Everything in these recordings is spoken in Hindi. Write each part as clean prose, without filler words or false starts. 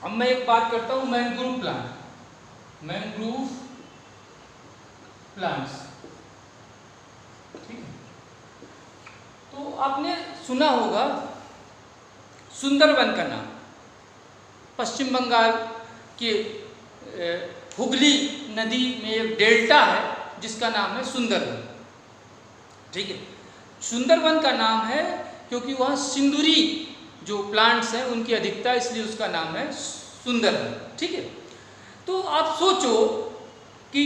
अब मैं एक बात करता हूँ मैंग्रोव प्लांट, मैंग्रोव प्लांट्स, ठीक है। तो आपने सुना होगा सुंदरवन का नाम, पश्चिम बंगाल के हुगली नदी में एक डेल्टा है जिसका नाम है सुंदरवन, ठीक है। सुंदरवन का नाम है क्योंकि वहाँ सिंदूरी जो प्लांट्स हैं उनकी अधिकता, इसलिए उसका नाम है सुंदरवन, ठीक है। तो आप सोचो कि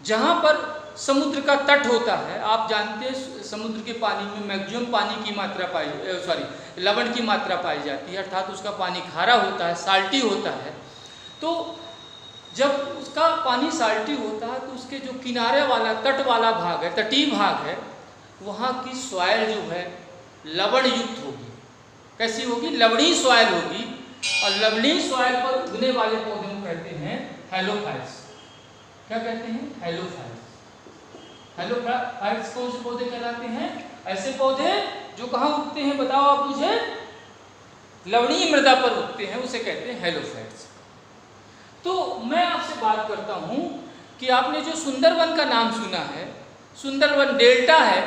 जहाँ पर समुद्र का तट होता है, आप जानते हैं समुद्र के पानी में मैक्सिमम पानी की मात्रा लवण की मात्रा पाई जाती है, अर्थात उसका पानी खारा होता है, साल्टी होता है। तो जब उसका पानी साल्टी होता है तो उसके जो किनारे वाला तट वाला भाग है, तटीय भाग है, वहाँ की सॉइल जो है लवण युक्त होगी। कैसी होगी? लवणीय सॉइल होगी। और लवणीय सॉइल पर उगने वाले पौधे को कहते हैं हेलोफाइट्स। क्या कहते हैं? हेलोफाइट्स। हेलोफाइट्स कौन से पौधे कहलाते हैं? ऐसे पौधे जो कहाँ उगते हैं बताओ आप मुझे? लवणीय मृदा पर उगते हैं, उसे कहते हैं हेलोफाइट्स। तो मैं आपसे बात करता हूँ कि आपने जो सुंदरवन का नाम सुना है, सुंदरवन डेल्टा है,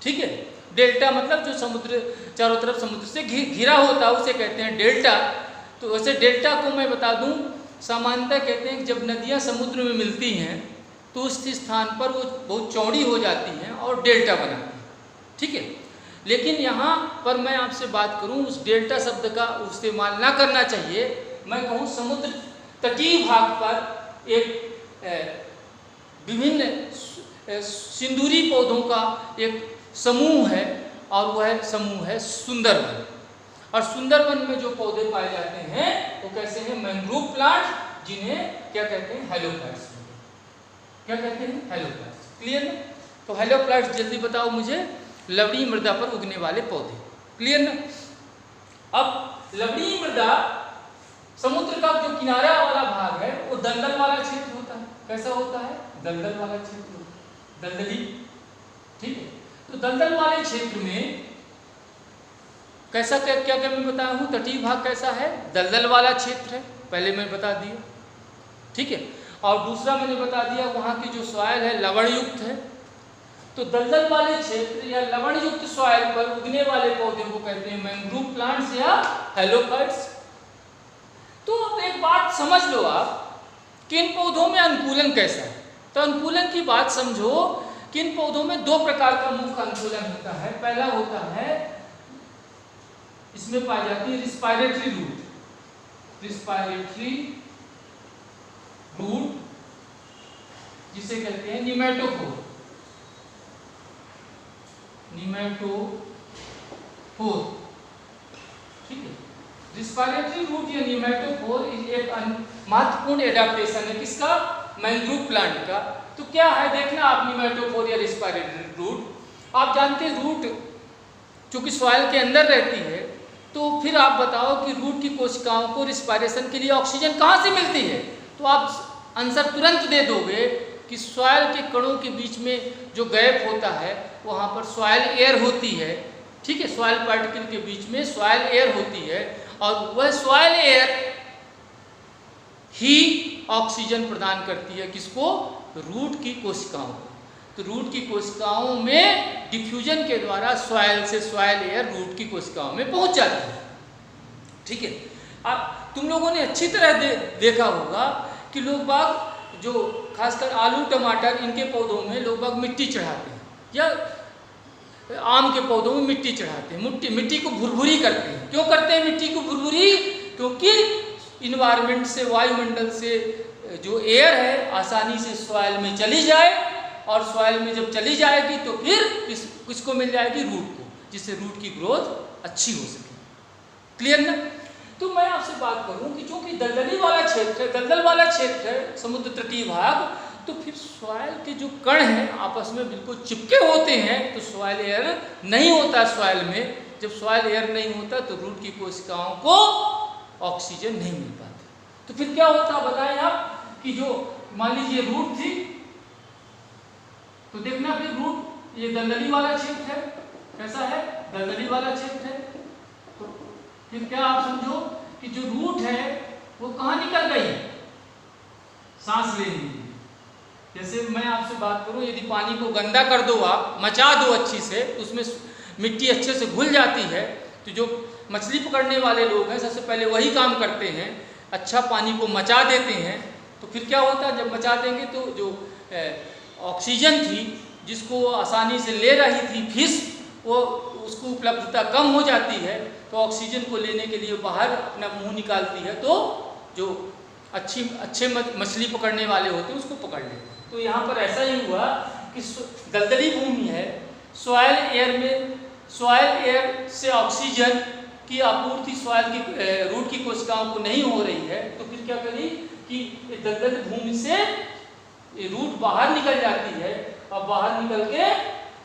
ठीक है। डेल्टा मतलब जो समुद्र चारों तरफ समुद्र से घिरा होता है उसे कहते हैं डेल्टा। तो वैसे डेल्टा को मैं बता दूं, सामान्यतः कहते हैं कि जब नदियां समुद्र में मिलती हैं तो उस स्थान पर वो बहुत चौड़ी हो जाती हैं और डेल्टा बनाती हैं, ठीक है। लेकिन यहाँ पर मैं आपसे बात करूँ, उस डेल्टा शब्द का इस्तेमाल ना करना चाहिए। मैं कहूँ समुद्र तटीय भाग पर एक विभिन्न सिंदूरी पौधों का एक समूह है और वह समूह है सुंदरवन। और सुंदरवन में जो पौधे पाए जाते हैं वो कैसे हैं? मैंग्रोव प्लांट, जिन्हें क्या कहते हैं? हेलोफाइट्स। क्या कहते हैं? हेलोफाइट्स। क्लियर ना? तो हेलोफाइट्स जल्दी बताओ मुझे, लवणीय मृदा पर उगने वाले पौधे। क्लियर ना? अब लवणीय मृदा, समुद्र का जो किनारा वाला भाग है वो दलदल वाला क्षेत्र होता है। कैसा होता है? दलदल वाला क्षेत्र होता है, दलदली, ठीक है। तो दलदल वाले क्षेत्र में कैसा क्या क्या क्या मैं बताया हूँ? तटीय भाग कैसा है? दलदल वाला क्षेत्र है, पहले मैं बता दिया, ठीक है। और दूसरा मैंने बता दिया वहाँ की जो सॉइल है लवण युक्त है। तो दलदल वाले क्षेत्र या लवण युक्त सॉइल पर उगने वाले पौधे को कहते हैं मैंग्रोव प्लांट्स या हेलोफाइट्स। तो अब एक बात समझ लो आप कि इन पौधों में अनुकूलन कैसा है। तो अनुकूलन की बात समझो कि इन पौधों में दो प्रकार का मुख्य अनुकूलन होता है। पहला होता है, इसमें पाई जाती है रिस्पायरेटरी रूट, रिस्पायरेटरी रूट जिसे कहते हैं निमेटोफोर, निमेटोफोर, ठीक है। रिस्पायरेटरी रूट या निमेटोफोर एक महत्वपूर्ण एडाप्टेशन है किसका? मैंग्रोव प्लांट का। तो क्या है देखना आप, निमेटोफोर या रिस्पायरेटरी रूट। आप जानते हैं रूट चूंकि सॉइल के अंदर रहती है, तो फिर आप बताओ कि रूट की कोशिकाओं को रिस्पायरेशन के लिए ऑक्सीजन कहाँ से मिलती है? तो आप आंसर तुरंत दे दोगे कि सॉइल के कणों के बीच में जो गैप होता है वहाँ पर सॉइल एयर होती है, ठीक है। सॉइल पार्टिकल के बीच में सॉइल एयर होती है और वह सॉइल एयर ही ऑक्सीजन प्रदान करती है किसको? रूट की कोशिकाओं को। तो रूट की कोशिकाओं में डिफ्यूजन के द्वारा सॉइल से सॉइल एयर रूट की कोशिकाओं में पहुंच जाती है, ठीक है। अब तुम लोगों ने अच्छी तरह देखा होगा कि लोग बाग जो खासकर आलू टमाटर इनके पौधों में लोग बाग मिट्टी चढ़ाते हैं, या आम के पौधों में मिट्टी चढ़ाते हैं, मिट्टी को भुरभुरी करते हैं। क्यों करते हैं मिट्टी को भुरभुरी? क्योंकि इन्वायरमेंट से, वायुमंडल से जो एयर है आसानी से सॉइल में चली जाए, और सॉइल में जब चली जाएगी तो फिर किसको मिल जाएगी? रूट को, जिससे रूट की ग्रोथ अच्छी हो सके। क्लियर ना? तो मैं आपसे बात करूं कि चूंकि दलदली वाला क्षेत्र है, दलदल वाला क्षेत्र है समुद्र तटीय भाग, तो फिर सॉइल के जो कण हैं आपस में बिल्कुल चिपके होते हैं, तो सॉइल एयर नहीं होता सॉइल में। जब सॉइल एयर नहीं होता तो रूट की कोशिकाओं को ऑक्सीजन नहीं मिल पाता। तो फिर क्या होता बताएं आप कि जो मान लीजिए रूट थी, तो देखना फिर रूट ये दलदली वाला क्षेत्र है, कैसा है? दलदली वाला क्षेत्र है। तो फिर क्या आप समझो कि जो रूट है वो कहाँ निकल गई, सांस लेने के लिए। जैसे मैं आपसे बात करूं, यदि पानी को गंदा कर दो, आप मचा दो अच्छी से, उसमें मिट्टी अच्छे से घुल जाती है, तो जो मछली पकड़ने वाले लोग हैं सबसे पहले वही काम करते हैं, अच्छा पानी को मचा देते हैं। तो फिर क्या होता है, जब मचा देंगे तो जो ऑक्सीजन थी जिसको आसानी से ले रही थी फिश, वो उसको उपलब्धता कम हो जाती है, तो ऑक्सीजन को लेने के लिए बाहर अपना मुंह निकालती है, तो जो अच्छे मछली पकड़ने वाले होते हैं उसको पकड़ लेते हैं। तो यहाँ पर ऐसा ही हुआ कि दलदली भूमि है, सॉयल एयर से ऑक्सीजन की आपूर्ति सॉयल की रूट की कोशिकाओं को नहीं हो रही है, तो फिर क्या करी कि दलदल भूमि से रूट बाहर निकल जाती है, और बाहर निकल के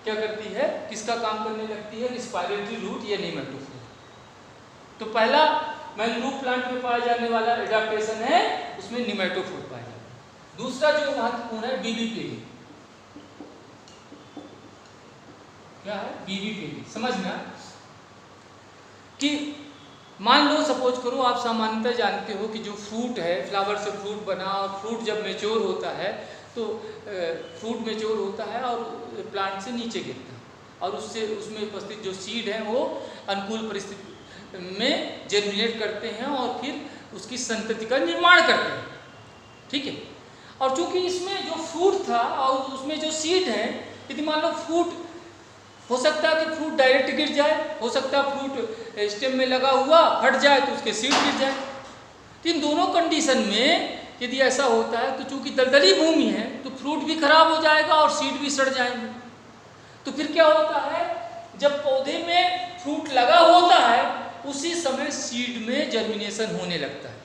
क्या करती है, किसका काम करने लगती है, रिस्पायरेटरी रूट या नेमेटोफोर। तो पहला मैंग्रोव प्लांट में पाया जाने वाला एडाप्टेशन है, उसमें नेमेटोफोर पाया जाता है। दूसरा जो महत्वपूर्ण है बीबीपीडी। क्या है बीबीपीडी, समझना कि मान लो सपोज करो आप सामान्यतः जानते हो कि जो फ्रूट है, फ्लावर से फ्रूट बना, और फ्रूट जब मैच्योर होता है तो फ्रूट मैच्योर होता है और प्लांट से नीचे गिरता है, और उसमें उपस्थित जो सीड हैं वो अनुकूल परिस्थिति में जर्मिनेट करते हैं और फिर उसकी संतति का निर्माण करते हैं। ठीक है, और चूंकि इसमें जो फ्रूट था और उसमें जो सीड है, यदि मान लो फ्रूट हो सकता है कि फ्रूट डायरेक्ट गिर जाए, हो सकता है फ्रूट स्टेम में लगा हुआ फट जाए तो उसके सीड गिर जाए। तो इन दोनों कंडीशन में यदि ऐसा होता है तो चूंकि दलदली भूमि है तो फ्रूट भी खराब हो जाएगा और सीड भी सड़ जाएंगे। तो फिर क्या होता है, जब पौधे में फ्रूट लगा होता है उसी समय सीड में जर्मिनेशन होने लगता है।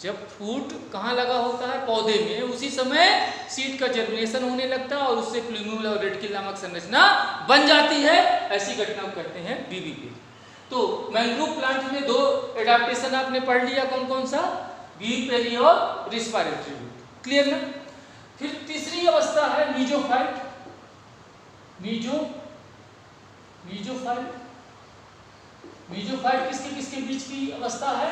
जब फ्रूट कहाँ लगा होता है, पौधे में, उसी समय सीड का जर्मिनेशन होने लगता है और उससे प्लूम्यूल और रेडिकल नामक संरचना बन जाती है। ऐसी घटना को कहते हैं बीबीपीडी। तो मैंग्रोव प्लांट में दो एडाप्टेशन आपने पढ़ लिया, कौन कौन सा, बीबीपीडी और रिस्पायरेटरी रूट। क्लियर ना। फिर तीसरी अवस्था है मीजोफाइट। मीजोफाइट किसके किसके बीच की अवस्था है,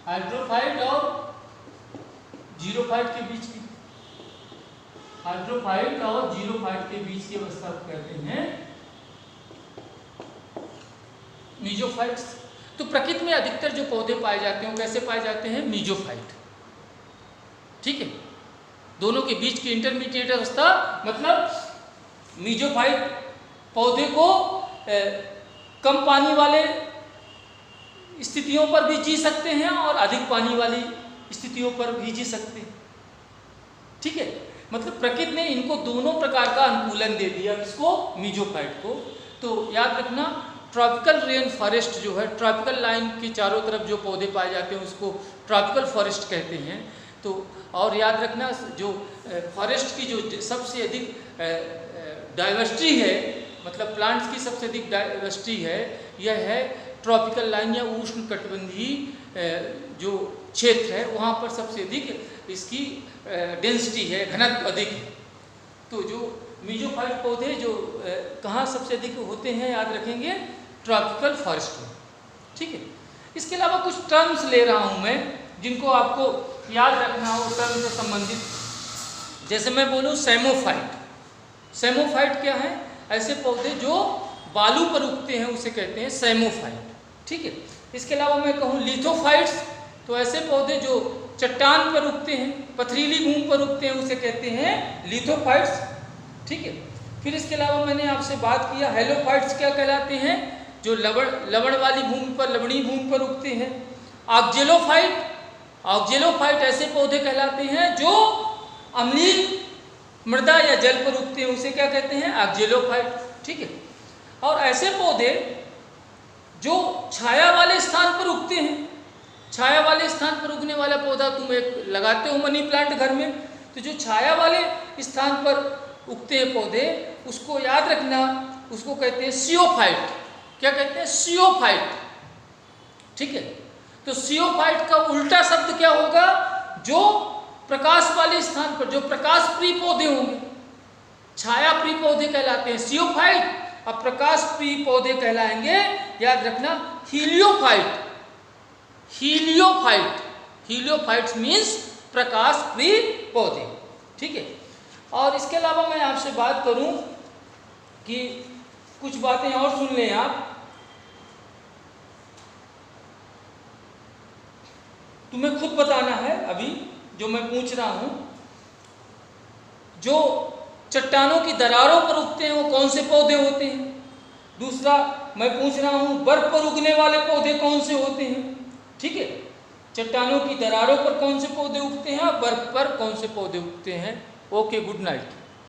हाइड्रोफाइट और जीरोफाइट के बीच की, हाइड्रोफाइट और जीरोफाइट के बीच की अवस्था को कहते हैं मीजोफाइट्स। तो प्रकृति में अधिकतर जो पौधे पाए जाते हैं कैसे पाए जाते हैं, मीजोफाइट। ठीक है, दोनों के बीच की इंटरमीडिएट अवस्था, मतलब मीजोफाइट पौधे को कम पानी वाले स्थितियों पर भी जी सकते हैं और अधिक पानी वाली स्थितियों पर भी जी सकते हैं। ठीक है, मतलब प्रकृति ने इनको दोनों प्रकार का अनुकूलन दे दिया, किसको, मीजोफाइट को। तो याद रखना, ट्रॉपिकल रेन फॉरेस्ट जो है, ट्रॉपिकल लाइन के चारों तरफ जो पौधे पाए जाते हैं उसको ट्रॉपिकल फॉरेस्ट कहते हैं। तो और याद रखना, जो फॉरेस्ट की जो सबसे अधिक डाइवर्सिटी है, मतलब प्लांट्स की सबसे अधिक डाइवर्सिटी है, यह है ट्रॉपिकल लाइन या उष्ण कटिबंधीय जो क्षेत्र है, वहाँ पर सबसे अधिक इसकी डेंसिटी है, घनत्व अधिक है। तो जो मीजोफाइट पौधे जो कहाँ सबसे अधिक होते हैं, याद रखेंगे, ट्रॉपिकल फॉरेस्ट में। ठीक है, इसके अलावा कुछ टर्म्स ले रहा हूँ मैं जिनको आपको याद रखना हो टर्म से संबंधित। जैसे मैं बोलूँ सैमोफाइट। सैमोफाइट क्या है, ऐसे पौधे जो बालू पर उगते हैं उसे कहते हैं सैमोफाइट। ठीक है, इसके अलावा मैं कहूँ लिथोफाइट्स, तो ऐसे पौधे जो चट्टान पर उगते हैं, पथरीली भूमि पर उगते हैं, उसे कहते हैं लिथोफाइट्स। ठीक है, फिर इसके अलावा मैंने आपसे बात किया हेलोफाइट्स क्या कहलाते हैं, जो लवण वाली भूमि पर, लवणीय भूमि पर उगते हैं। ऑक्जेलोफाइट ऐसे पौधे कहलाते हैं जो अम्लीय मृदा या जल पर उगते हैं, उसे क्या कहते हैं, ऑक्जेलोफाइट। ठीक है, और ऐसे पौधे जो छाया वाले स्थान पर उगते हैं, छाया वाले स्थान पर उगने वाला पौधा तुम एक लगाते हो मनी प्लांट घर में, तो जो छाया वाले स्थान पर उगते हैं पौधे, उसको याद रखना, उसको कहते हैं सियोफाइट। क्या कहते हैं, सियोफाइट। ठीक है, तो सियोफाइट का उल्टा शब्द क्या होगा, जो प्रकाश वाले स्थान पर, जो प्रकाश प्रिय पौधे होंगे, छाया प्रिय पौधे कहलाते हैं सियोफाइट, अब प्रकाश प्रिय पौधे कहलाएंगे, याद रखना, हीलियोफाइट। हीलियोफाइट, हीलियोफाइट्स मीन्स प्रकाश प्रिय पौधे। ठीक है। और इसके अलावा मैं आपसे बात करूं कि कुछ बातें और सुन लें आप। तुम्हें खुद बताना है अभी जो मैं पूछ रहा हूं। जो चट्टानों की दरारों पर उगते हैं वो कौन से पौधे होते हैं? दूसरा मैं पूछ रहा हूं बर्फ पर उगने वाले पौधे कौन से होते हैं? ठीक है। चट्टानों की दरारों पर कौन से पौधे उगते हैं और बर्फ पर कौन से पौधे उगते हैं। Okay, good night.